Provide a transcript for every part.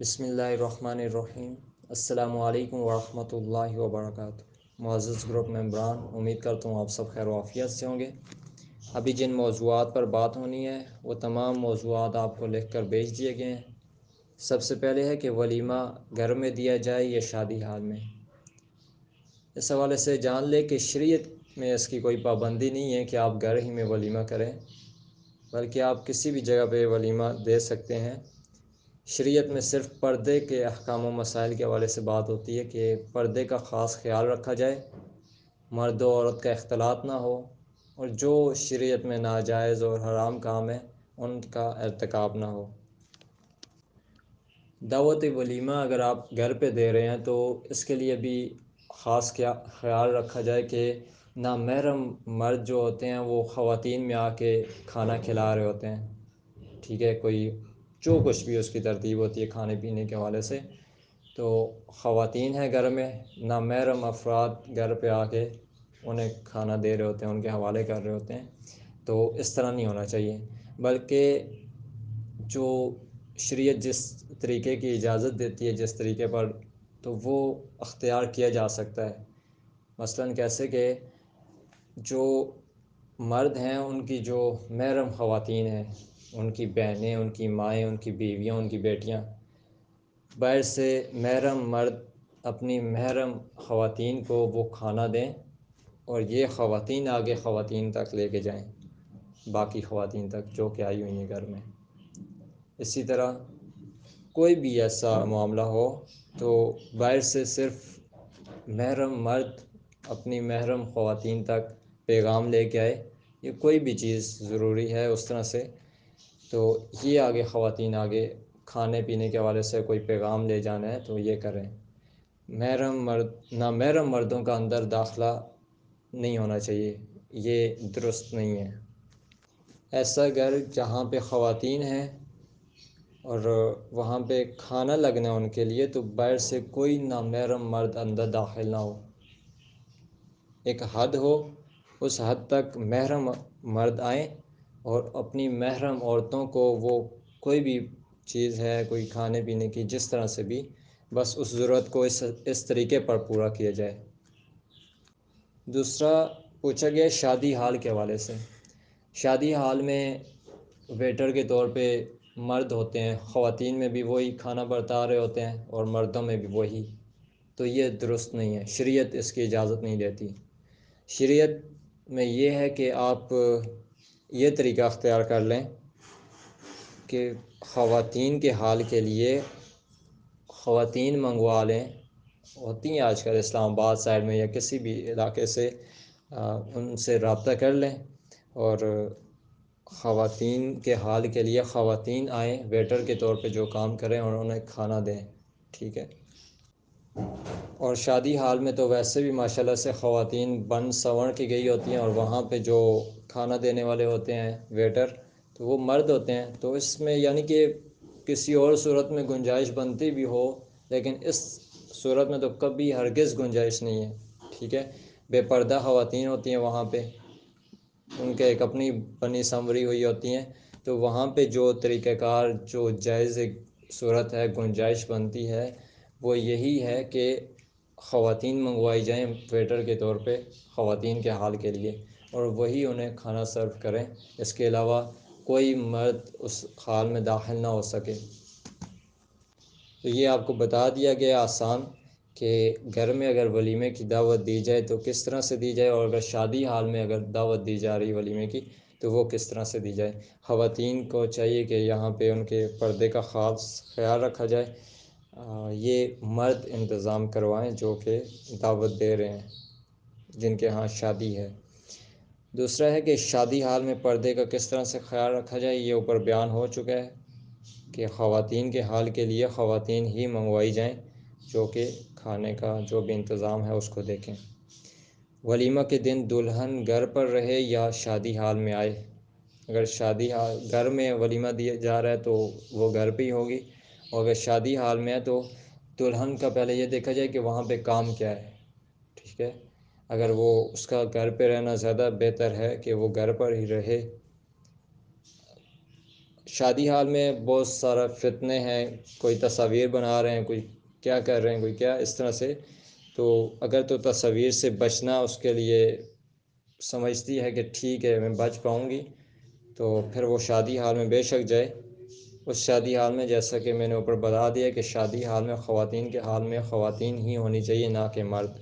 بسم اللہ الرحمن الرحیم۔ السلام علیکم ورحمۃ اللہ وبرکاتہ۔ معزز گروپ ممبران، امید کرتا ہوں آپ سب خیر و عافیت سے ہوں گے۔ ابھی جن موضوعات پر بات ہونی ہے وہ تمام موضوعات آپ کو لکھ کر بھیج دیے گئے ہیں۔ سب سے پہلے ہے کہ ولیمہ گھر میں دیا جائے یا شادی ہال میں۔ اس حوالے سے جان لے کہ شریعت میں اس کی کوئی پابندی نہیں ہے کہ آپ گھر ہی میں ولیمہ کریں، بلکہ آپ کسی بھی جگہ پہ ولیمہ دے سکتے ہیں۔ شریعت میں صرف پردے کے احکام و مسائل کے حوالے سے بات ہوتی ہے کہ پردے کا خاص خیال رکھا جائے، مرد و عورت کا اختلاط نہ ہو، اور جو شریعت میں ناجائز اور حرام کام ہے ان کا ارتکاب نہ ہو۔ دعوت ولیمہ اگر آپ گھر پہ دے رہے ہیں تو اس کے لیے بھی خاص خیال رکھا جائے کہ نامحرم مرد جو ہوتے ہیں وہ خواتین میں آ کے کھانا کھلا رہے ہوتے ہیں، ٹھیک ہے، کوئی جو کچھ بھی اس کی ترتیب ہوتی ہے کھانے پینے کے حوالے سے، تو خواتین ہیں گھر میں، نامحرم افراد گھر پہ آ کے انہیں کھانا دے رہے ہوتے ہیں، ان کے حوالے کر رہے ہوتے ہیں، تو اس طرح نہیں ہونا چاہیے، بلکہ جو شریعت جس طریقے کی اجازت دیتی ہے جس طریقے پر، تو وہ اختیار کیا جا سکتا ہے۔ مثلاً کیسے کہ جو مرد ہیں ان کی جو محرم خواتین ہیں، ان کی بہنیں، ان کی مائیں، ان کی بیویاں، ان کی بیٹیاں، باہر سے محرم مرد اپنی محرم خواتین کو وہ کھانا دیں اور یہ خواتین آگے خواتین تک لے کے جائیں، باقی خواتین تک جو کہ آئی ہوئی ہیں گھر میں۔ اسی طرح کوئی بھی ایسا معاملہ ہو تو باہر سے صرف محرم مرد اپنی محرم خواتین تک پیغام لے کے آئے، یہ کوئی بھی چیز ضروری ہے اس طرح سے، تو یہ آگے خواتین آگے کھانے پینے کے حوالے سے کوئی پیغام لے جانا ہے تو یہ کریں۔ محرم مرد نامحرم مردوں کا اندر داخلہ نہیں ہونا چاہیے، یہ درست نہیں ہے۔ ایسا گھر جہاں پہ خواتین ہیں اور وہاں پہ کھانا لگنا ہے ان کے لیے، تو باہر سے کوئی نامحرم مرد اندر داخل نہ ہو، ایک حد ہو، اس حد تک محرم مرد آئیں اور اپنی محرم عورتوں کو وہ کوئی بھی چیز ہے کوئی کھانے پینے کی جس طرح سے بھی، بس اس ضرورت کو اس طریقے پر پورا کیا جائے۔ دوسرا پوچھا گیا شادی ہال کے حوالے سے۔ شادی ہال میں ویٹر کے طور پہ مرد ہوتے ہیں، خواتین میں بھی وہی کھانا برتا رہے ہوتے ہیں اور مردوں میں بھی وہی، تو یہ درست نہیں ہے، شریعت اس کی اجازت نہیں دیتی۔ شریعت میں یہ ہے کہ آپ یہ طریقہ اختیار کر لیں کہ خواتین کے حال کے لیے خواتین منگوا لیں، ہوتی ہیں آج کل اسلام آباد سائڈ میں یا کسی بھی علاقے سے، ان سے رابطہ کر لیں اور خواتین کے حال کے لیے خواتین آئیں ویٹر کے طور پہ جو کام کریں اور انہیں کھانا دیں، ٹھیک ہے۔ اور شادی حال میں تو ویسے بھی ماشاءاللہ سے خواتین بن سنور کی گئی ہوتی ہیں، اور وہاں پہ جو کھانا دینے والے ہوتے ہیں ویٹر تو وہ مرد ہوتے ہیں، تو اس میں یعنی کہ کسی اور صورت میں گنجائش بنتی بھی ہو، لیکن اس صورت میں تو کبھی ہرگز گنجائش نہیں ہے، ٹھیک ہے۔ بے پردہ خواتین ہوتی ہیں وہاں پہ، ان کے ایک اپنی بنی سنوری ہوئی ہوتی ہیں، تو وہاں پہ جو طریقہ کار جو جائز صورت ہے گنجائش بنتی ہے وہ یہی ہے کہ خواتین منگوائی جائیں ویٹر کے طور پہ خواتین کے حال کے لیے، اور وہی انہیں کھانا سرو کریں، اس کے علاوہ کوئی مرد اس حال میں داخل نہ ہو سکے۔ تو یہ آپ کو بتا دیا گیا آسان کہ گھر میں اگر ولیمے کی دعوت دی جائے تو کس طرح سے دی جائے، اور اگر شادی حال میں اگر دعوت دی جا رہی ولیمے کی تو وہ کس طرح سے دی جائے۔ خواتین کو چاہیے کہ یہاں پہ ان کے پردے کا خاص خیال رکھا جائے، یہ مرد انتظام کروائیں جو کہ دعوت دے رہے ہیں، جن کے ہاں شادی ہے۔ دوسرا ہے کہ شادی حال میں پردے کا کس طرح سے خیال رکھا جائے، یہ اوپر بیان ہو چکا ہے کہ خواتین کے حال کے لیے خواتین ہی منگوائی جائیں جو کہ کھانے کا جو بھی انتظام ہے اس کو دیکھیں۔ ولیمہ کے دن دلہن گھر پر رہے یا شادی حال میں آئے، اگر شادی حال گھر میں ولیمہ دیا جا رہا ہے تو وہ گھر پہ ہی ہوگی، اور اگر شادی حال میں ہے تو دلہن کا پہلے یہ دیکھا جائے کہ وہاں پہ کام کیا ہے، ٹھیک ہے۔ اگر وہ اس کا گھر پہ رہنا زیادہ بہتر ہے کہ وہ گھر پر ہی رہے، شادی حال میں بہت سارا فتنے ہیں، کوئی تصاویر بنا رہے ہیں، کوئی کیا کر رہے ہیں، کوئی کیا اس طرح سے. تو اگر تو تصاویر سے بچنا اس کے لیے سمجھتی ہے کہ ٹھیک ہے میں بچ پاؤں گی، تو پھر وہ شادی حال میں بے شک جائے. اس شادی حال میں جیسا کہ میں نے اوپر بتا دیا کہ شادی حال میں خواتین کے حال میں خواتین ہی ہونی چاہیے، نہ کہ مرد.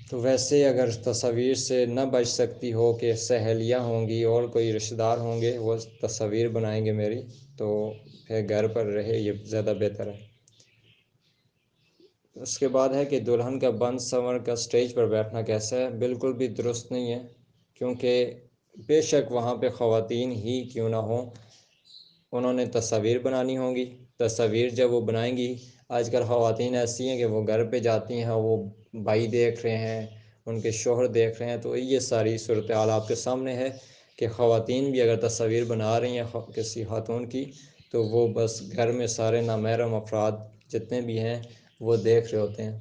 تو ویسے اگر تصاویر سے نہ بچ سکتی ہو کہ سہیلیاں ہوں گی اور کوئی رشتہ دار ہوں گے وہ تصاویر بنائیں گے میری، تو پھر گھر پر رہے، یہ زیادہ بہتر ہے. اس کے بعد ہے کہ دلہن کا بن سنور کا اسٹیج پر بیٹھنا کیسا ہے. بالکل بھی درست نہیں ہے، کیونکہ بے شک وہاں پہ خواتین ہی کیوں نہ ہوں، انہوں نے تصاویر بنانی ہوں گی. تصاویر جب وہ بنائیں گی، آج کل خواتین ایسی ہیں کہ وہ گھر پہ جاتی ہیں، وہ بھائی دیکھ رہے ہیں، ان کے شوہر دیکھ رہے ہیں. تو یہ ساری صورتحال آپ کے سامنے ہے کہ خواتین بھی اگر تصاویر بنا رہی ہیں کسی خاتون کی، تو وہ بس گھر میں سارے نامحرم افراد جتنے بھی ہیں وہ دیکھ رہے ہوتے ہیں.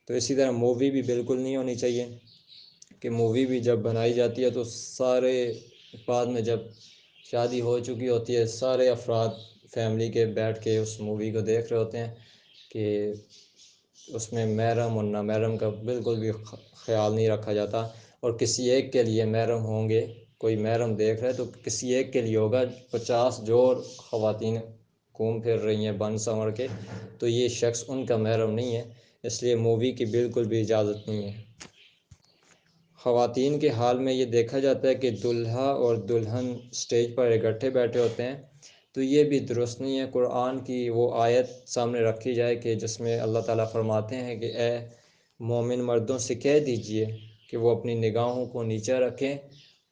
تو اسی طرح مووی بھی بالکل نہیں ہونی چاہیے کہ مووی بھی جب بنائی جاتی ہے تو سارے بعد میں جب شادی ہو چکی ہوتی ہے سارے افراد فیملی کے بیٹھ کے اس مووی کو دیکھ رہے ہوتے ہیں کہ اس میں محرم اور نامحرم کا بالکل بھی خیال نہیں رکھا جاتا. اور کسی ایک کے لیے محرم ہوں گے، کوئی محرم دیکھ رہا ہے تو کسی ایک کے لیے ہوگا. 50 جوڑ خواتین گھوم پھر رہی ہیں بن سنور کے، تو یہ شخص ان کا محرم نہیں ہے. اس لیے مووی کی بالکل بھی اجازت نہیں ہے. خواتین کے حال میں یہ دیکھا جاتا ہے کہ دلہا اور دلہن اسٹیج پر اکٹھے بیٹھے ہوتے ہیں، تو یہ بھی درست نہیں ہے. قرآن کی وہ آیت سامنے رکھی جائے کہ جس میں اللہ تعالیٰ فرماتے ہیں کہ اے مومن مردوں سے کہہ دیجئے کہ وہ اپنی نگاہوں کو نیچے رکھیں،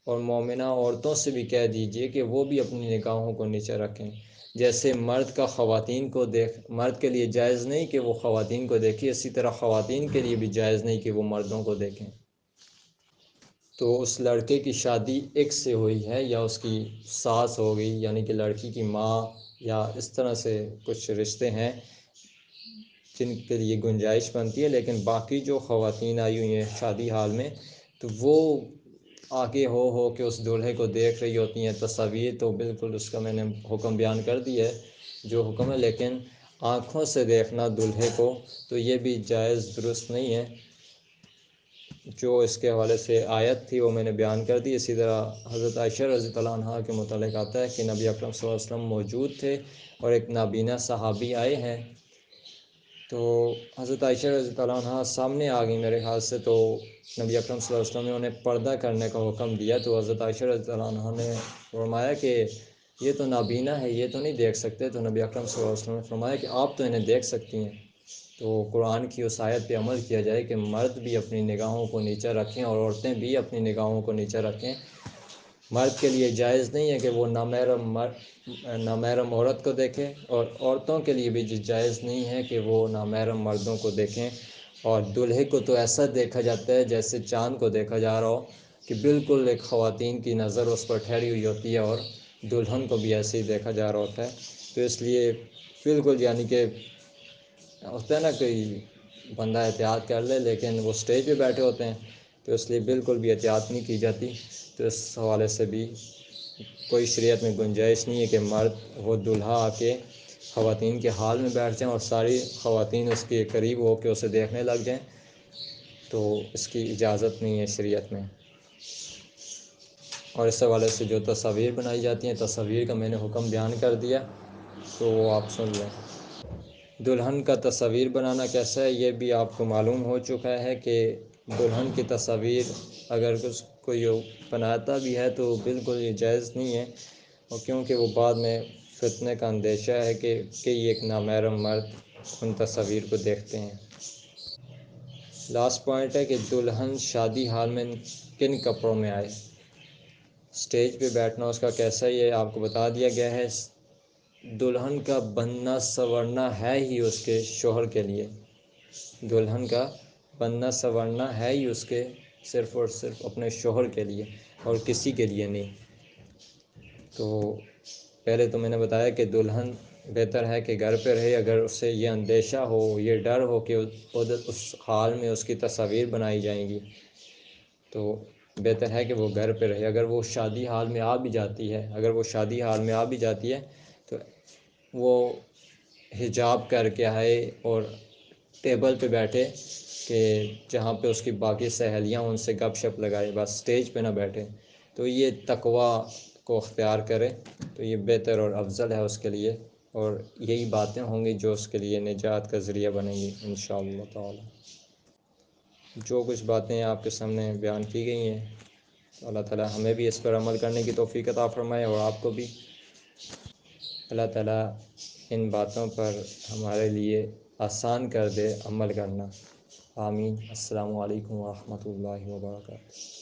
اور مومنہ عورتوں سے بھی کہہ دیجئے کہ وہ بھی اپنی نگاہوں کو نیچے رکھیں. جیسے مرد کے لیے جائز نہیں کہ وہ خواتین کو دیکھے، اسی طرح خواتین کے لیے بھی جائز نہیں کہ وہ مردوں کو دیکھیں. تو اس لڑکے کی شادی ایک سے ہوئی ہے یا اس کی ساس ہو گئی، یعنی کہ لڑکی کی ماں، یا اس طرح سے کچھ رشتے ہیں جن کے لیے گنجائش بنتی ہے. لیکن باقی جو خواتین آئی ہوئی ہیں شادی حال میں، تو وہ آگے ہو کہ اس دولہے کو دیکھ رہی ہوتی ہیں. تصاویر تو بالکل اس کا میں نے حکم بیان کر دی ہے جو حکم ہے، لیکن آنکھوں سے دیکھنا دولہے کو تو یہ بھی جائز درست نہیں ہے. جو اس کے حوالے سے آیت تھی وہ میں نے بیان کر دی. اسی طرح حضرت عائشہ رضی اللہ عنہ کے متعلق آتا ہے کہ نبی اکرم صلی اللہ علیہ وسلم موجود تھے اور ایک نابینا صحابی آئے ہیں. تو حضرت عائشہ رضی اللہ عنہ سامنے آ گئی میرے خیال سے، تو نبی اکرم صلی اللہ علیہ وسلم نے انہیں پردہ کرنے کا حکم دیا. تو حضرت عائشہ رضی اللہ عنہ نے فرمایا کہ یہ تو نابینا ہے، یہ تو نہیں دیکھ سکتے. تو نبی اکرم صلی اللہ علیہ وسلم نے فرمایا کہ آپ تو انہیں دیکھ سکتی ہیں. تو قرآن کی اس آیت پہ عمل کیا جائے کہ مرد بھی اپنی نگاہوں کو نیچے رکھیں اور عورتیں بھی اپنی نگاہوں کو نیچے رکھیں. مرد کے لیے جائز نہیں ہے کہ وہ نامحرم عورت کو دیکھیں، اور عورتوں کے لیے بھی جائز نہیں ہے کہ وہ نامحرم مردوں کو دیکھیں. اور دولہے کو تو ایسا دیکھا جاتا ہے جیسے چاند کو دیکھا جا رہا ہو، کہ بالکل ایک خواتین کی نظر اس پر ٹھہری ہوئی ہوتی ہے، اور دلہن کو بھی ایسے ہی دیکھا جا رہا ہوتا ہے. تو اس لیے بالکل، یعنی کہ ہوتا ہے نا کوئی بندہ احتیاط کر لے لیکن وہ اسٹیج پہ بیٹھے ہوتے ہیں، تو اس لیے بالکل بھی احتیاط نہیں کی جاتی. تو اس حوالے سے بھی کوئی شریعت میں گنجائش نہیں ہے کہ مرد وہ دولہا آ کے خواتین کے حال میں بیٹھ جائیں اور ساری خواتین اس کے قریب ہو کے اسے دیکھنے لگ جائیں. تو اس کی اجازت نہیں ہے شریعت میں. اور اس حوالے سے جو تصاویر بنائی جاتی ہیں، تصاویر کا میں نے حکم بیان کر دیا، تو وہ آپ سن لیں. دلہن کا تصاویر بنانا کیسا ہے یہ بھی آپ کو معلوم ہو چکا ہے کہ دلہن کی تصاویر اگر کوئی بناتا بھی ہے تو بالکل یہ جائز نہیں ہے، اور کیونکہ وہ بعد میں فتنے کا اندیشہ ہے کہ کئی ایک نامحرم مرد ان تصاویر کو دیکھتے ہیں. لاسٹ پوائنٹ ہے کہ دلہن شادی حال میں کن کپڑوں میں آئے. اسٹیج پہ بیٹھنا اس کا کیسا ہے یہ آپ کو بتا دیا گیا ہے. دلہن کا بننا سنورنا ہے ہی اس کے شوہر کے لیے. دلہن کا بننا سنورنا ہے ہی اس کے صرف اور صرف اپنے شوہر کے لیے، اور کسی کے لیے نہیں. تو پہلے تو میں نے بتایا کہ دلہن بہتر ہے کہ گھر پہ رہے اگر اس سے یہ اندیشہ ہو، یہ ڈر ہو کہ اس حال میں اس کی تصاویر بنائی جائیں گی. تو بہتر ہے کہ وہ گھر پہ رہے. اگر وہ شادی حال میں آ بھی جاتی ہے تو وہ حجاب کر کے آئے اور ٹیبل پہ بیٹھے کہ جہاں پہ اس کی باقی سہیلیاں ان سے گپ شپ لگائے، بس اسٹیج پہ نہ بیٹھے. تو یہ تقوی کو اختیار کرے تو یہ بہتر اور افضل ہے اس کے لیے، اور یہی باتیں ہوں گی جو اس کے لیے نجات کا ذریعہ بنیں گی انشاءاللہ تعالی. جو کچھ باتیں آپ کے سامنے بیان کی گئی ہیں، اللہ تعالی ہمیں بھی اس پر عمل کرنے کی توفیق عطا فرمائے اور آپ کو بھی. اللہ تعالی ان باتوں پر ہمارے لیے آسان کر دے عمل کرنا. آمین. السلام علیکم ورحمۃ اللہ وبرکاتہ.